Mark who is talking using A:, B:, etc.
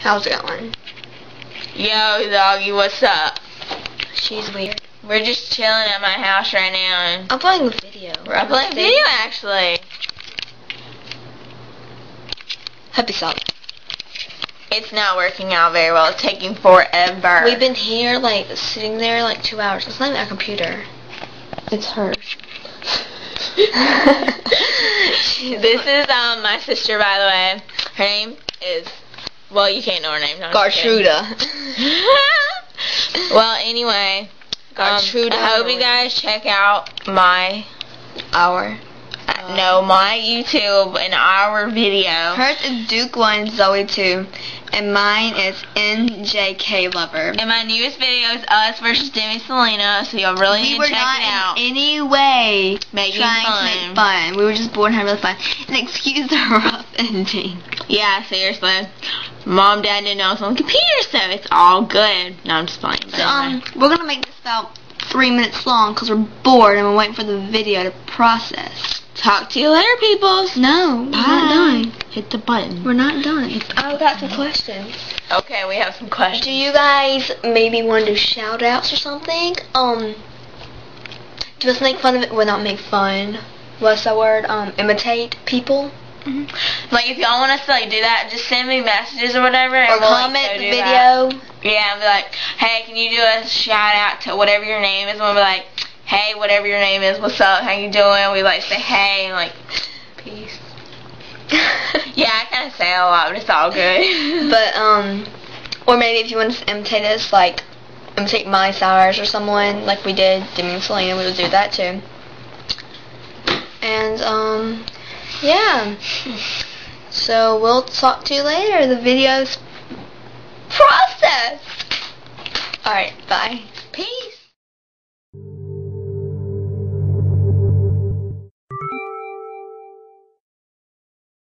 A: How's it going?
B: Yo, doggy, what's up?
A: She's weird.
B: We're just chilling at my house right now. And
A: I'm playing a video.
B: we're playing a video, actually.
A: Happy Salad.
B: It's not working out very well. It's taking forever.
A: We've been here, like, sitting there, like, 2 hours. It's not even a computer. It's hers.
B: This is my sister, by the way. Her name is, well, you can't know her name. No,
A: Gartruda.
B: Well, anyway,
A: Gartruda.
B: I hope you guys check out my YouTube and our video.
A: Hers is Duke 1, Zoe 2, and mine is NJK Lover.
B: And my newest video is us versus Demi Selena, so you'll really need to check it out.
A: We were not in any way trying to make fun. We were just bored and having really fun. And excuse the rough ending.
B: Yeah, seriously. Mom, Dad didn't know I was on the computer, so it's all good. No, I'm just playing.
A: So, we're going to make this about 3 minutes long because we're bored and we're waiting for the video to process.
B: Talk to you later, peoples.
A: No, we're not done.
B: Hit the button.
A: We're not done. I've got some questions.
B: Okay, we have some questions.
A: Do you guys maybe want to do shout-outs or something? Just make fun of it. Well, not make fun. What's the word? Imitate people.
B: Like, if y'all want us to, like, do that, just send me messages or whatever.
A: Or
B: and we'll,
A: comment
B: like,
A: the video.
B: Yeah, and be like, hey, can you do a shout-out to whatever your name is? And we'll be like, hey, whatever your name is, what's up, how you doing? We, like, say hey, and, like, peace. Yeah, I kind of say a lot, but it's all good.
A: But, or maybe if you want to imitate us, like, imitate Miley Cyrus or someone, like we did, Demi and Selena, we would do that too. And, yeah. So, we'll talk to you later. The video's processed. Alright, bye.
B: Peace.